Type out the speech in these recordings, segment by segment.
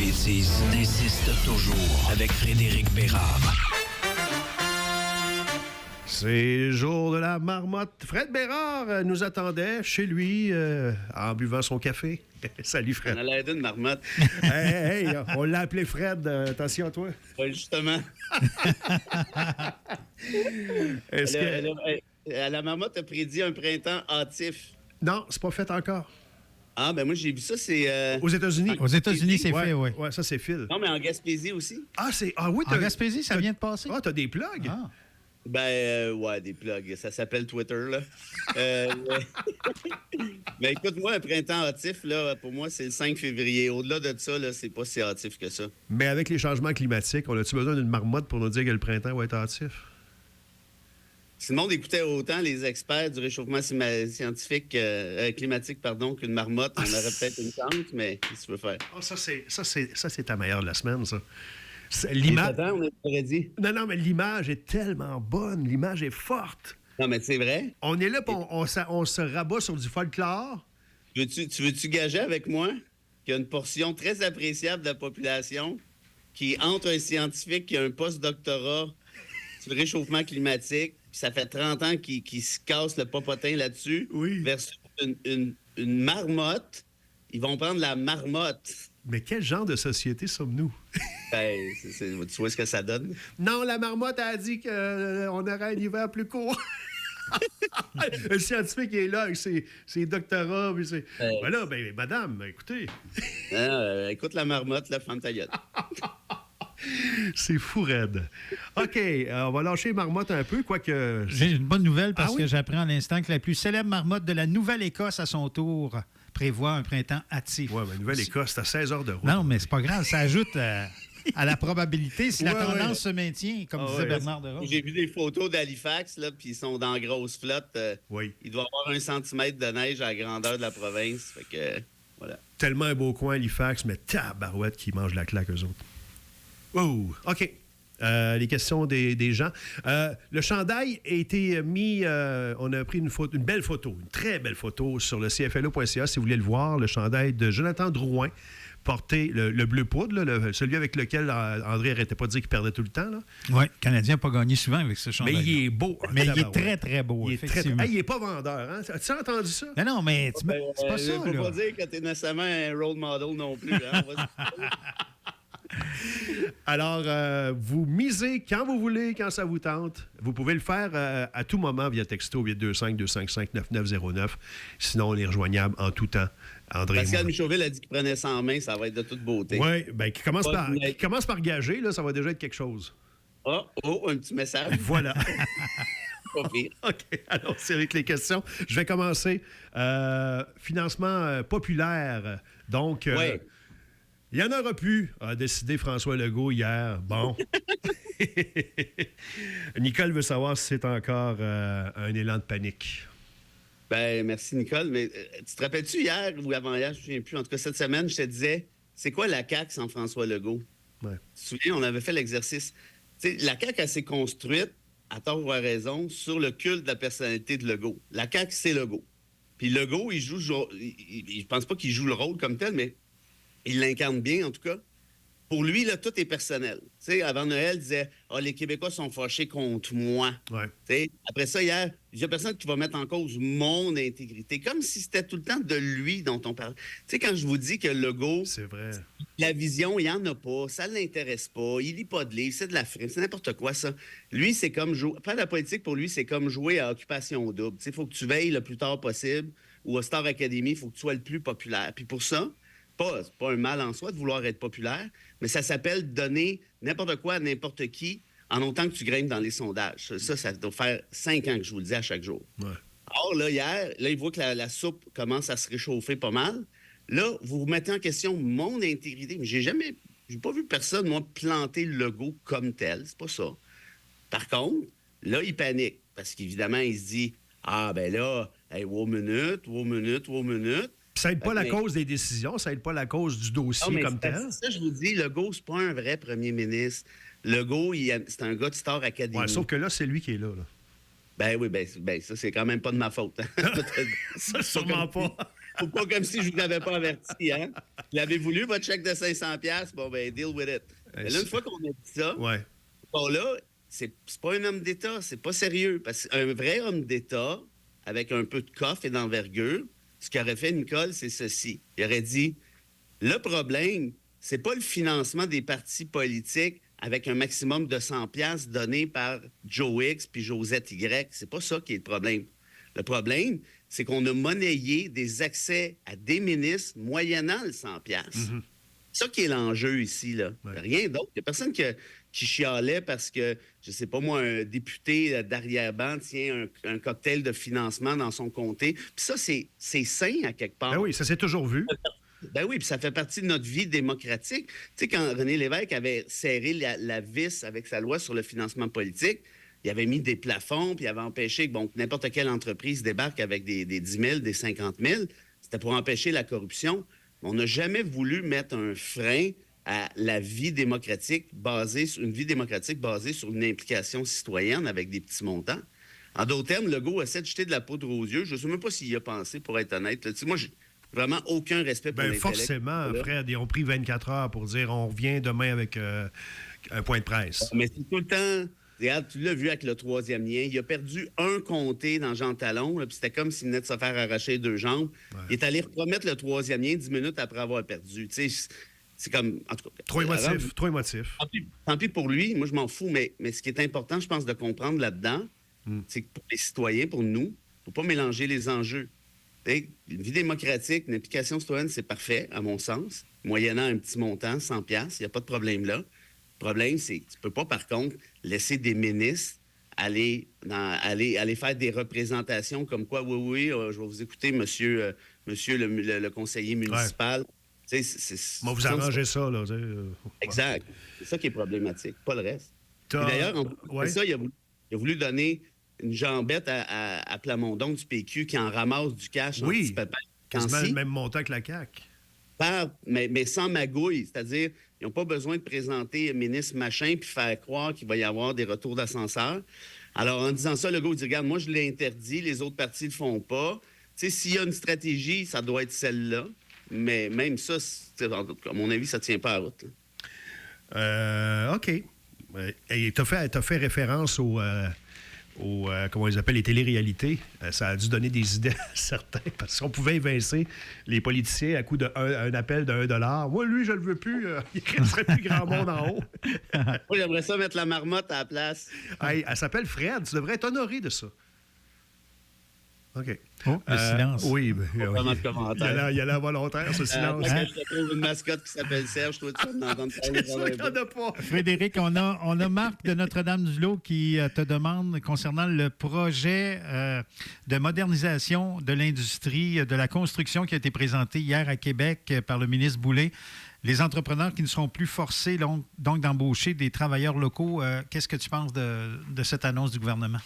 bêtises n'existe toujours avec Frédéric Bérard. C'est le jour de la marmotte. Fred Bérard nous attendait chez lui en buvant son café. Salut, Fred. On a l'air d'une marmotte. Hey, on l'a appelé Fred. Attention à toi. Oui, justement. Est-ce que... La marmotte a prédit un printemps hâtif. Non, c'est pas fait encore. Ah, ben moi, j'ai vu ça, c'est... Aux États-Unis. Aux États-Unis, c'est fait, oui. Ouais, ça, c'est Phil. Non, mais en Gaspésie aussi. Ah oui, En Gaspésie, ça vient de passer? Ah, t'as des plugs? Ah. Ouais, des plugs. Ça s'appelle Twitter, là. Mais écoute, moi, un printemps hâtif, là, pour moi, c'est le 5 février. Au-delà de ça, là, c'est pas si hâtif que ça. Mais avec les changements climatiques, on a-tu besoin d'une marmotte pour nous dire que le printemps va être hâtif? Si le monde écoutait autant les experts du réchauffement scientifique, climatique, qu'une marmotte, on aurait peut-être une chance, mais qu'est-ce que tu veux faire? Oh, ça, c'est ta meilleure de la semaine, ça. L'image... On est ready. Non, mais l'image est tellement bonne. L'image est forte. Non, mais c'est vrai. On est là, on se rabat sur du folklore. Tu veux-tu gager avec moi qu'il y a une portion très appréciable de la population qui, entre un scientifique qui a un post-doctorat sur le réchauffement climatique, puis ça fait 30 ans qu'il se casse le popotin là-dessus, versus une marmotte, ils vont prendre la marmotte. Mais quel genre de société sommes-nous? Ben, tu vois ce que ça donne? Non, la marmotte a dit qu'on aurait un hiver plus court. Le scientifique est là avec ses doctorats. Puis là, madame, écoutez. Écoute la marmotte, la femme ta gueule. C'est fou raide. OK, on va lâcher marmotte un peu, quoique... J'ai une bonne nouvelle parce que j'apprends à l'instant que la plus célèbre marmotte de la Nouvelle-Écosse, à son tour, prévoit un printemps hâtif. Oui, mais Nouvelle-Écosse, c'est à 16 heures de route. Non, mais c'est pas grave. Ça ajoute à la probabilité si la tendance se maintient, comme disait Bernard de Rose. J'ai vu des photos d'Halifax, là, puis ils sont dans la grosse flotte. Il doit y avoir 1 centimètre de neige à la grandeur de la province. Fait que, voilà. Tellement un beau coin, Halifax, mais tabarouette qui mange la claque, eux autres. Oh, OK. Les questions des gens. Le chandail a été mis... on a pris une belle photo, une très belle photo sur le CFLO.ca, si vous voulez le voir, le chandail de Jonathan Drouin, porté le bleu poudre, là, celui avec lequel André n'arrêtait pas de dire qu'il perdait tout le temps. Oui, le Canadien n'a pas gagné souvent avec ce chandail. Mais il est beau. Mais il est très, très beau, effectivement. Il n'est pas vendeur. Hein? As-tu entendu ça? Non, mais c'est pas ça. Il ne faut pas dire que tu es nécessairement un role model non plus. Hein? Alors, vous misez quand vous voulez, quand ça vous tente. Vous pouvez le faire à tout moment via texto 825-255-9909. Sinon, on est rejoignable en tout temps. André. Pascal Michauville a dit qu'il prenait ça en main, ça va être de toute beauté. Oui, bien, qui commence par gager, là, ça va déjà être quelque chose. Oh, un petit message. Voilà. Pas pire. OK, alors, c'est avec les questions. Je vais commencer. Financement populaire. Donc, il n'y en aura plus, a décidé François Legault hier. Bon. Nicole veut savoir si c'est encore un élan de panique. Ben, merci, Nicole. Mais tu te rappelles-tu hier ou avant-hier, je ne me souviens plus, en tout cas cette semaine, je te disais, c'est quoi la CAQ sans François Legault? Ouais. Tu te souviens, on avait fait l'exercice. Tu sais, la CAQ, elle s'est construite, à tort ou à raison, sur le culte de la personnalité de Legault. La CAQ, c'est Legault. Puis Legault, je pense pas qu'il joue le rôle comme tel, mais il l'incarne bien, en tout cas. Pour lui, là, tout est personnel. Tu sais, avant Noël, il disait « les Québécois sont fâchés contre moi. Ouais. » Tu sais, après ça, hier, il n'y a personne qui va mettre en cause mon intégrité. Comme si c'était tout le temps de lui dont on parle. Tu sais, quand je vous dis que Legault... C'est vrai. La vision, il n'y en a pas. Ça ne l'intéresse pas. Il lit pas de livres. C'est de la frime. C'est n'importe quoi, ça. Lui, c'est comme jouer... Faire de la politique, pour lui, c'est comme jouer à Occupation Double. Tu sais, il faut que tu veilles le plus tard possible. Ou à Star Academy, il faut que tu sois le plus populaire. Puis pour ça... C'est pas un mal en soi de vouloir être populaire, mais ça s'appelle donner n'importe quoi à n'importe qui en autant que tu grimpes dans les sondages. Ça doit faire 5 ans que je vous le dis à chaque jour. Ouais. Or, là, hier, il voit que la soupe commence à se réchauffer pas mal. Là, vous mettez en question mon intégrité. Mais j'ai pas vu personne, moi, planter le logo comme tel. C'est pas ça. Par contre, là, il panique. Parce qu'évidemment, il se dit, ben là, wow, minute. Ça n'aide pas la cause des décisions, ça n'aide pas la cause du dossier comme tel. Ça, je vous dis, Legault, c'est pas un vrai premier ministre. Legault, c'est un gars de Star Academy. Ouais, sauf que là, c'est lui qui est là. Ben oui, ça, c'est quand même pas de ma faute. Hein? Ça, sûrement pas. Faut pas comme si je vous avais pas averti, hein? Vous l'avez voulu, votre chèque de 500$? Bon, ben, deal with it. Mais là, une fois qu'on a dit ça, Ouais. bon, là, c'est pas un homme d'État, c'est pas sérieux. Parce qu'un vrai homme d'État, avec un peu de coffre et d'envergure, ce qu'aurait fait Nicole, c'est ceci. Il aurait dit, le problème, c'est pas le financement des partis politiques avec un maximum de 100$ donné par Joe X puis Josette Y. C'est pas ça qui est le problème. Le problème, c'est qu'on a monnayé des accès à des ministres moyennant le 100$. Mm-hmm. C'est ça qui est l'enjeu ici, là. Ouais. Rien d'autre. Il n'y a personne qui chialait parce que, je sais pas moi, un député d'arrière-ban tient un cocktail de financement dans son comté. Puis ça, c'est sain à quelque part. Ben oui, ça s'est toujours vu. Ben oui, puis ça fait partie de notre vie démocratique. Tu sais, quand René Lévesque avait serré la vis avec sa loi sur le financement politique, il avait mis des plafonds, puis il avait empêché que n'importe quelle entreprise débarque avec des 10 000, des 50 000. C'était pour empêcher la corruption. On n'a jamais voulu mettre un frein à la vie démocratique une vie démocratique basée sur une implication citoyenne avec des petits montants. En d'autres termes, Legault essaie de jeter de la poudre aux yeux. Je ne sais même pas s'il y a pensé, pour être honnête. Là, moi, j'ai vraiment aucun respect pour l'intellect. Forcément, Fred, ils ont pris 24 heures pour dire on revient demain avec un point de presse. Mais c'est tout le temps... Regarde, tu l'as vu avec le troisième lien. Il a perdu un comté dans Jean Talon, puis c'était comme s'il venait de se faire arracher 2 jambes. Ouais. Il est allé remettre le troisième lien 10 minutes après avoir perdu. Tu sais, c'est comme... En tout cas, trop émotif. Tant pis pour lui, moi je m'en fous, mais ce qui est important, je pense, de comprendre là-dedans, c'est que pour les citoyens, pour nous, il ne faut pas mélanger les enjeux. Une vie démocratique, une implication citoyenne, c'est parfait, à mon sens, moyennant un petit montant, 100$, il n'y a pas de problème là. Le problème, c'est que tu ne peux pas, par contre, laisser des ministres aller faire des représentations comme quoi, oui, je vais vous écouter, monsieur le conseiller municipal. Ouais. Moi, vous arrangez ça, là. Exact. C'est ça qui est problématique, pas le reste. D'ailleurs, ça, il a voulu donner une jambette à Plamondon du PQ qui en ramasse du cash. Oui, quasiment le même montant que la CAQ. Mais sans magouille, c'est-à-dire, ils n'ont pas besoin de présenter ministre machin puis faire croire qu'il va y avoir des retours d'ascenseur. Alors, en disant ça, Legault dit, regarde, moi, je l'ai interdit, les autres partis ne le font pas. Tu sais, s'il y a une stratégie, ça doit être celle-là. Mais même ça, à mon avis, ça ne tient pas à la route. OK. Et tu as fait référence aux comment ils appellent, les téléréalités. Ça a dû donner des idées à certains, parce qu'on pouvait évincer les politiciens à coup d'un appel de 1$. Moi, lui, je ne le veux plus. Il ne resterait plus grand monde en haut. Moi, j'aimerais ça mettre la marmotte à la place. Hey, elle s'appelle Fred. Tu devrais être honoré de ça. OK. Oh, le silence. Oui. Vraiment de commentaires. Il y a la volontaire, ce silence. Je te trouve une mascotte qui s'appelle Serge. Toi, tu vas m'entendre parler. C'est sûr qu'il n'y en a pas. Frédéric, on a Marc de Notre-Dame-du-Lot qui te demande concernant le projet de modernisation de l'industrie de la construction qui a été présenté hier à Québec par le ministre Boulay. Les entrepreneurs qui ne seront plus forcés donc d'embaucher des travailleurs locaux. Qu'est-ce que tu penses de cette annonce du gouvernement?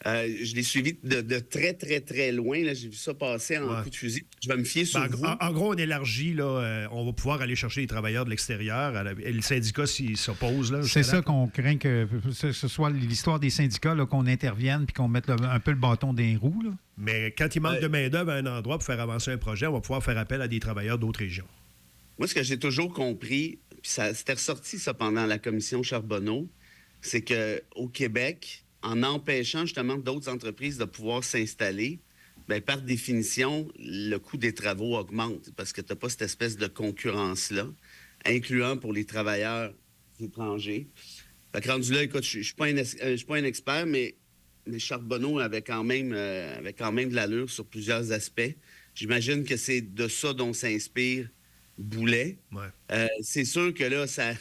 Je l'ai suivi de très, très, très loin. Là. J'ai vu ça passer en coup de fusil. Je vais me fier sur vous. En gros, on élargit. Là, on va pouvoir aller chercher les travailleurs de l'extérieur. Et le syndicat s'il s'oppose. C'est ça qu'on craint que ce soit l'histoire des syndicats, là, qu'on intervienne puis qu'on mette un peu le bâton dans les roues. Là. Mais quand il manque de main-d'œuvre à un endroit pour faire avancer un projet, on va pouvoir faire appel à des travailleurs d'autres régions. Moi, ce que j'ai toujours compris, puis c'était ressorti ça pendant la commission Charbonneau, c'est qu'au Québec, en empêchant justement d'autres entreprises de pouvoir s'installer, bien, par définition, le coût des travaux augmente parce que tu n'as pas cette espèce de concurrence-là, incluant pour les travailleurs étrangers. Fait que rendu là, écoute, je ne suis pas un expert, mais Charbonneau avait quand même de l'allure sur plusieurs aspects. J'imagine que c'est de ça dont s'inspire Boulay. Ouais. C'est sûr que là, ça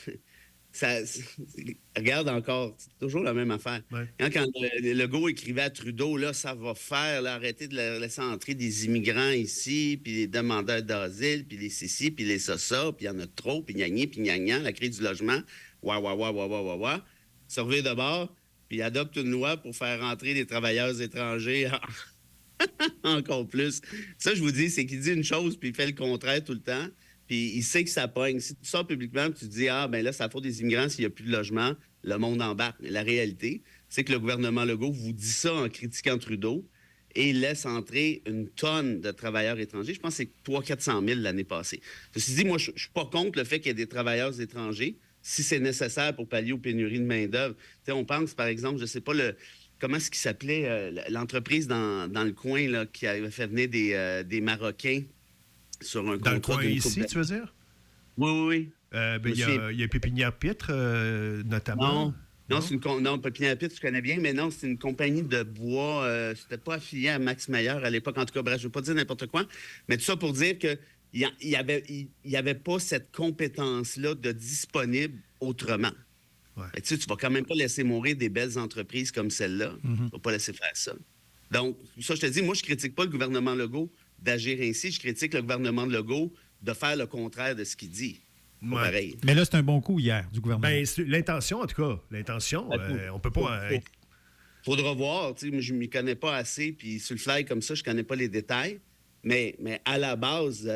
regarde encore, c'est toujours la même affaire. Ouais. Quand Legault écrivait à Trudeau, là, ça va faire, là, arrêter de laisser entrer des immigrants ici, puis les demandeurs d'asile, puis les ceci, puis les ça, puis il y en a trop, puis gnagné, puis gnagnan, la crise du logement, ouah. Se revient de bord, puis il adopte une loi pour faire rentrer des travailleurs étrangers encore plus. Ça, je vous dis, c'est qu'il dit une chose, puis il fait le contraire tout le temps. Puis il sait que ça pogne. Si tu sors publiquement et tu dis « Ah, ben là, ça faut des immigrants, s'il n'y a plus de logement, le monde embarque. » Mais la réalité, c'est que le gouvernement Legault vous dit ça en critiquant Trudeau. et il laisse entrer une tonne de travailleurs étrangers. Je pense que c'est 300-400 000 l'année passée. Ceci dit, moi, je ne suis pas contre le fait qu'il y ait des travailleurs étrangers si c'est nécessaire pour pallier aux pénuries de main-d'œuvre. On pense, par exemple, je ne sais pas, comment est-ce qu'il s'appelait, l'entreprise dans le coin là, qui avait fait venir des Marocains sur un contrat. Dans le coin ici, tu veux dire? Oui, oui, oui. Il y a Pépinière Pitre, notamment. Non, Pépinière Pitre, tu connais bien, mais non, c'est une compagnie de bois. C'était pas affilié à Max Meyer à l'époque. En tout cas, bref, je ne veux pas dire n'importe quoi. Mais tout ça pour dire qu'il n'y avait pas cette compétence-là de disponible autrement. Ouais. Tu sais, tu vas quand même pas laisser mourir des belles entreprises comme celle-là. Tu ne vas pas laisser faire ça. Donc, ça, je te dis, moi, je critique pas le gouvernement Legault d'agir ainsi. Je critique le gouvernement de Legault de faire le contraire de ce qu'il dit. Pas pareil. Mais là, c'est un bon coup hier du gouvernement. Ben, l'intention, en tout cas. L'intention, on peut pas... Faudra voir. Tu sais, je ne m'y connais pas assez. Puis sur le fly comme ça, je ne connais pas les détails. Mais à la base,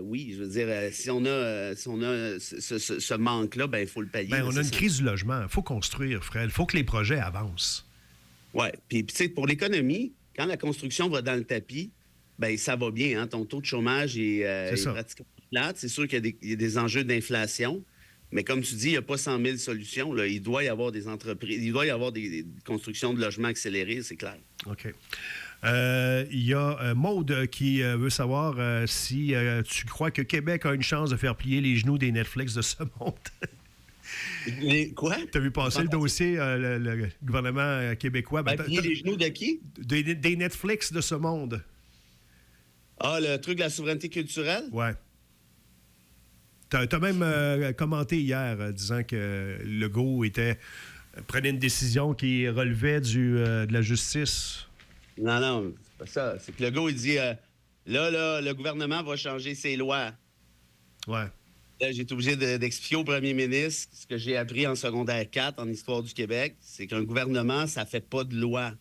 oui, je veux dire, si on a ce manque-là, ben il faut le payer. Ben, on a une crise du logement. Il faut construire, Fred. Il faut que les projets avancent. Oui. Puis, tu sais, pour l'économie, quand la construction va dans le tapis, ben ça va bien. Hein? Ton taux de chômage est pratiquement plate. C'est sûr qu'il y a des enjeux d'inflation. Mais comme tu dis, il n'y a pas 100 000 solutions. Là. Il doit y avoir des entreprises, il doit y avoir des constructions de logements accélérées, c'est clair. OK. Il y a Maude qui veut savoir si tu crois que Québec a une chance de faire plier les genoux des Netflix de ce monde. Quoi? Tu as vu passer le dossier, le gouvernement québécois? Plier les genoux de qui? Des Netflix de ce monde. Ah, le truc de la souveraineté culturelle? Ouais. Tu as même commenté hier disant que Legault prenait une décision qui relevait de la justice. Non, c'est pas ça. C'est que Legault, il dit, là, le gouvernement va changer ses lois. Ouais. Là, j'ai été obligé d'expliquer au premier ministre ce que j'ai appris en secondaire 4 en histoire du Québec, c'est qu'un gouvernement, ça fait pas de loi.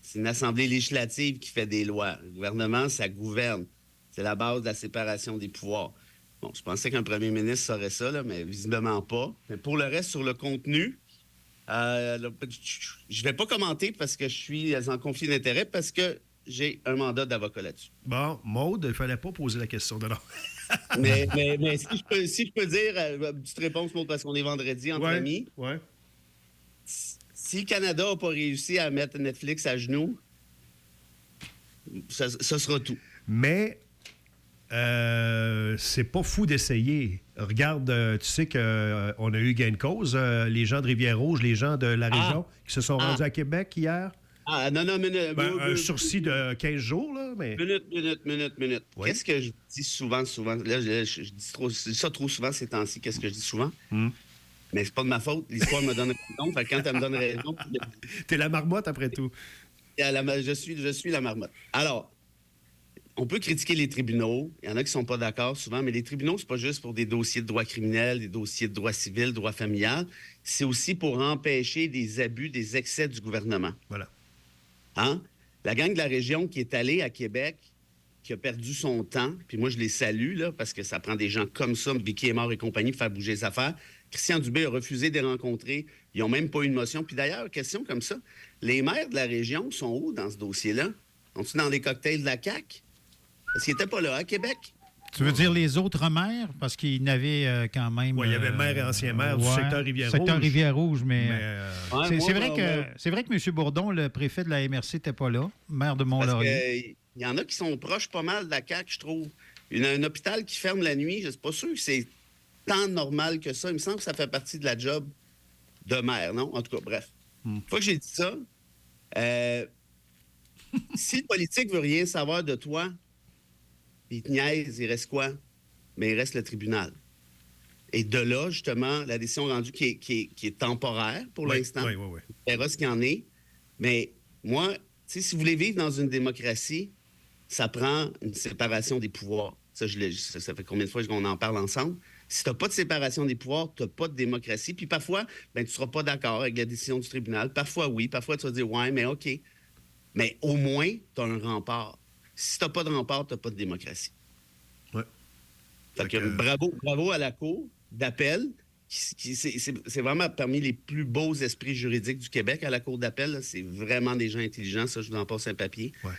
C'est une assemblée législative qui fait des lois. Le gouvernement, ça gouverne. C'est la base de la séparation des pouvoirs. Bon, je pensais qu'un premier ministre saurait ça, là, mais visiblement pas. Mais pour le reste, sur le contenu, je ne vais pas commenter parce que je suis en conflit d'intérêts parce que j'ai un mandat d'avocat là-dessus. Bon, Maude, il ne fallait pas poser la question de non. mais si je peux dire, petite réponse, Maude, parce qu'on est vendredi entre amis. Ouais. Si le Canada n'a pas réussi à mettre Netflix à genoux, ça sera tout. Mais c'est pas fou d'essayer. Regarde, tu sais qu'on a eu gain de cause. Les gens de Rivière-Rouge, les gens de la région qui se sont rendus à Québec hier. Ah, non, minute. Un sursis de 15 jours, là. Mais... Minute. Oui. Qu'est-ce que je dis souvent? Là, je dis ça trop souvent ces temps-ci. Qu'est-ce que je dis souvent? Mais c'est pas de ma faute. L'histoire me donne raison. Fait que quand elle me donne raison... T'es la marmotte, après tout. Je suis la marmotte. Alors, on peut critiquer les tribunaux. Il y en a qui sont pas d'accord souvent, mais les tribunaux, c'est pas juste pour des dossiers de droit criminel, des dossiers de droit civil, droit familial. C'est aussi pour empêcher des abus, des excès du gouvernement. Voilà. Hein? La gang de la région qui est allée à Québec, qui a perdu son temps, puis moi, je les salue, là, parce que ça prend des gens comme ça, Vicky est mort et compagnie, pour faire bouger les affaires. Christian Dubé a refusé de les rencontrer. Ils n'ont même pas eu de motion. Puis d'ailleurs, question comme ça, les maires de la région sont où dans ce dossier-là? Sont-ils dans les cocktails de la CAQ? Parce qu'ils n'étaient pas là, à Québec. Tu veux dire les autres maires? Parce qu'il y en avait quand même... Oui, il y avait maire et ancien maire du secteur Rivière-Rouge. Secteur Rivière-Rouge, mais c'est vrai que M. Bourdon, le préfet de la MRC, n'était pas là, maire de Mont-Laurier. Il y en a qui sont proches pas mal de la CAQ, je trouve. Un hôpital qui ferme la nuit, je ne suis pas sûr que c'est tant normal que ça. Il me semble que ça fait partie de la job de maire, non? En tout cas, bref. Une fois que j'ai dit ça, si le politique veut rien savoir de toi, il te niaise, il reste quoi? Mais il reste le tribunal. Et de là, justement, la décision rendue qui est temporaire pour l'instant. Oui. On verra ce qu'il y en est. Mais moi, si vous voulez vivre dans une démocratie, ça prend une séparation des pouvoirs. Ça fait combien de fois qu'on en parle ensemble? Si tu n'as pas de séparation des pouvoirs, tu n'as pas de démocratie. Puis parfois, tu ne seras pas d'accord avec la décision du tribunal. Parfois, oui. Parfois, tu vas dire, ouais, mais OK. Mais au moins, tu as un rempart. Si tu n'as pas de rempart, tu n'as pas de démocratie. Oui. Bravo à la Cour d'appel. C'est vraiment parmi les plus beaux esprits juridiques du Québec à la Cour d'appel. C'est vraiment des gens intelligents. Ça, je vous en passe un papier. Ouais.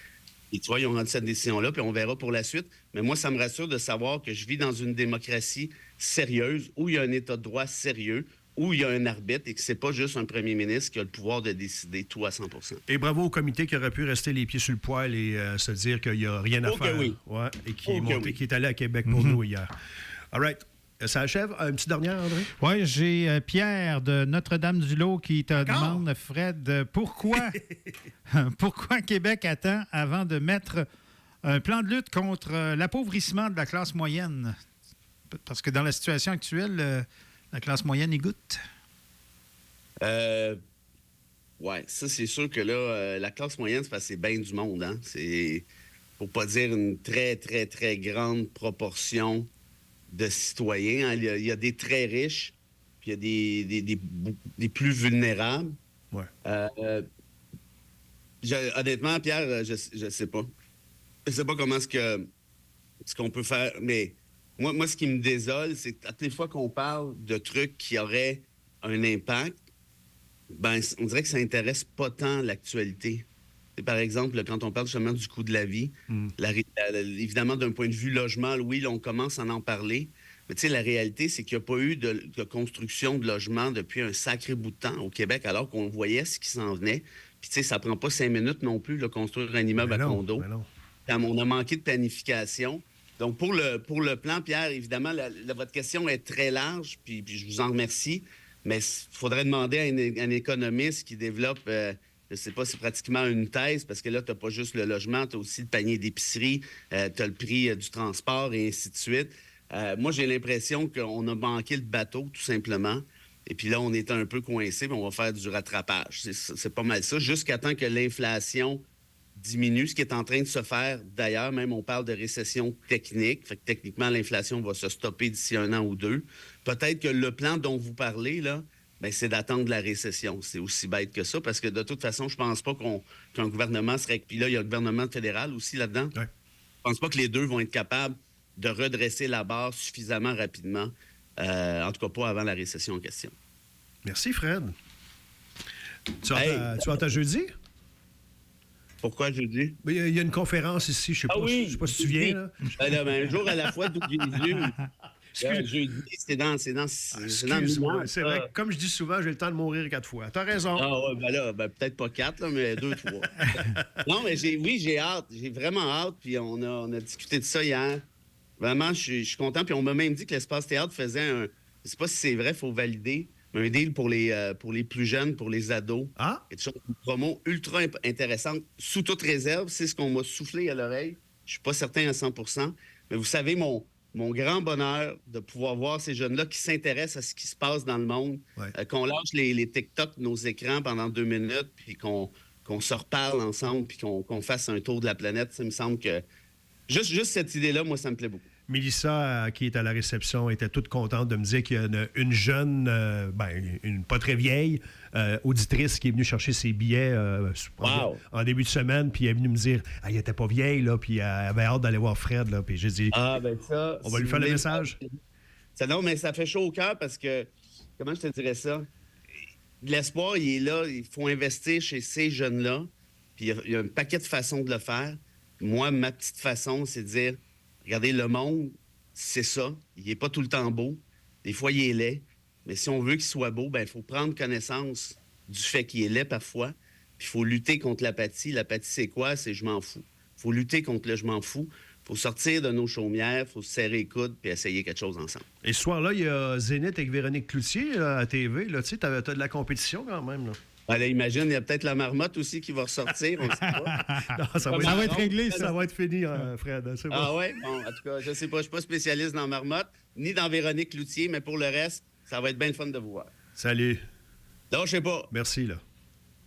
Et tu vois, ils ont rendu cette décision-là, puis on verra pour la suite. Mais moi, ça me rassure de savoir que je vis dans une démocratie sérieuse, où il y a un État de droit sérieux, où il y a un arbitre et que c'est pas juste un premier ministre qui a le pouvoir de décider tout à 100 %. Et bravo au comité qui aurait pu rester les pieds sur le poêle et se dire qu'il n'y a rien à faire. Oui. Ouais, et qui Oh est que monté, oui. qui est allé à Québec pour nous hier. All right. Ça achève. Une petite dernière, André? Oui, j'ai Pierre de Notre-Dame-du-Lot qui te Encore? demande, Fred, pourquoi Québec attend avant de mettre un plan de lutte contre l'appauvrissement de la classe moyenne? Parce que dans la situation actuelle, la classe moyenne y goûte. Ouais, ça, c'est sûr que là, la classe moyenne, c'est parce que c'est bien du monde, hein. C'est, pour pas dire une très, très, très grande proportion de citoyens, hein. Il y a des très riches, puis il y a des plus vulnérables. Ouais. Honnêtement, Pierre, je sais pas. Je sais pas comment ce qu'on peut faire, mais moi, ce qui me désole, c'est que toutes les fois qu'on parle de trucs qui auraient un impact, ben, on dirait que ça intéresse pas tant l'actualité. Et par exemple, quand on parle justement du coût de la vie, évidemment, d'un point de vue logement, oui, là, on commence à en parler. Mais tu sais, la réalité, c'est qu'il n'y a pas eu de construction de logements depuis un sacré bout de temps au Québec, alors qu'on voyait ce qui s'en venait. Puis tu sais, ça prend pas 5 minutes non plus, là, construire un immeuble à condo. On a manqué de planification. Donc, pour le plan, Pierre, évidemment, votre question est très large, puis je vous en remercie. Mais il faudrait demander à un économiste qui développe, je ne sais pas, c'est pratiquement une thèse, parce que là, tu n'as pas juste le logement, tu as aussi le panier d'épicerie, tu as le prix du transport et ainsi de suite. Moi, j'ai l'impression qu'on a manqué le bateau, tout simplement. Et puis là, on est un peu coincé, puis on va faire du rattrapage. C'est pas mal ça, jusqu'à temps que l'inflation diminue, ce qui est en train de se faire. D'ailleurs, même on parle de récession technique. Fait que techniquement, l'inflation va se stopper d'ici 1 an ou 2. Peut-être que le plan dont vous parlez, là, ben, c'est d'attendre la récession. C'est aussi bête que ça, parce que de toute façon, je pense pas qu'un gouvernement serait... Puis là, il y a le gouvernement fédéral aussi là-dedans. Ouais. Je pense pas que les deux vont être capables de redresser la barre suffisamment rapidement. En tout cas, pas avant la récession en question. Merci, Fred. Tu vas ta jeudi? Pourquoi je dis? Il y a une conférence ici, je sais pas, je sais pas si tu viens. Là. Un jour à la fois, d'où Jésus. Jeudi, c'est dans Excuse-moi, c'est vrai que, comme je dis souvent, j'ai le temps de mourir 4 fois. T'as raison. Ah ouais, ben là, peut-être pas 4, là, mais 2, 3. Non, mais j'ai hâte. J'ai vraiment hâte. Puis on a discuté de ça hier. Vraiment, je suis content. Puis on m'a même dit que l'Espace Théâtre faisait un... Je sais pas si c'est vrai, il faut valider. Mais un deal pour les plus jeunes, pour les ados. Ah? Quelque chose, une promo ultra intéressante, sous toute réserve. C'est ce qu'on m'a soufflé à l'oreille. Je suis pas certain à 100 %. Mais vous savez, mon grand bonheur de pouvoir voir ces jeunes-là qui s'intéressent à ce qui se passe dans le monde, qu'on lâche les TikTok de nos écrans pendant 2 minutes, puis qu'on se reparle ensemble, puis qu'on fasse un tour de la planète. Ça me semble que... Juste cette idée-là, moi, ça me plaît beaucoup. Mélissa, qui est à la réception, était toute contente de me dire qu'il y a une jeune, une pas très vieille auditrice qui est venue chercher ses billets en début de semaine, puis elle est venue me dire elle n'était pas vieille, là, puis elle avait hâte d'aller voir Fred. Là, puis j'ai dit ça, on va lui faire le message. Non, mais ça fait chaud au cœur parce que, comment je te dirais ça? L'espoir, il est là. Il faut investir chez ces jeunes-là. Puis il y a un paquet de façons de le faire. Moi, ma petite façon, c'est de dire regardez, le monde, c'est ça. Il n'est pas tout le temps beau. Des fois, il est laid. Mais si on veut qu'il soit beau, ben il faut prendre connaissance du fait qu'il est laid parfois. Puis il faut lutter contre l'apathie. L'apathie, c'est quoi? C'est je m'en fous. Il faut lutter contre le je m'en fous. Il faut sortir de nos chaumières, il faut se serrer les coudes puis essayer quelque chose ensemble. Et ce soir-là, il y a Zénith avec Véronique Cloutier là, à TV. Tu sais, t'as de la compétition quand même. Là. Allez, imagine, il y a peut-être la marmotte aussi qui va ressortir. On ne sait pas. Non, ça va être réglé, ça va être fini, Fred. C'est bon. Ah ouais? Bon, en tout cas, je ne sais pas. Je ne suis pas spécialiste dans marmotte, ni dans Véronique Cloutier, mais pour le reste, ça va être bien le fun de vous voir. Salut. Non, je sais pas. Merci, là.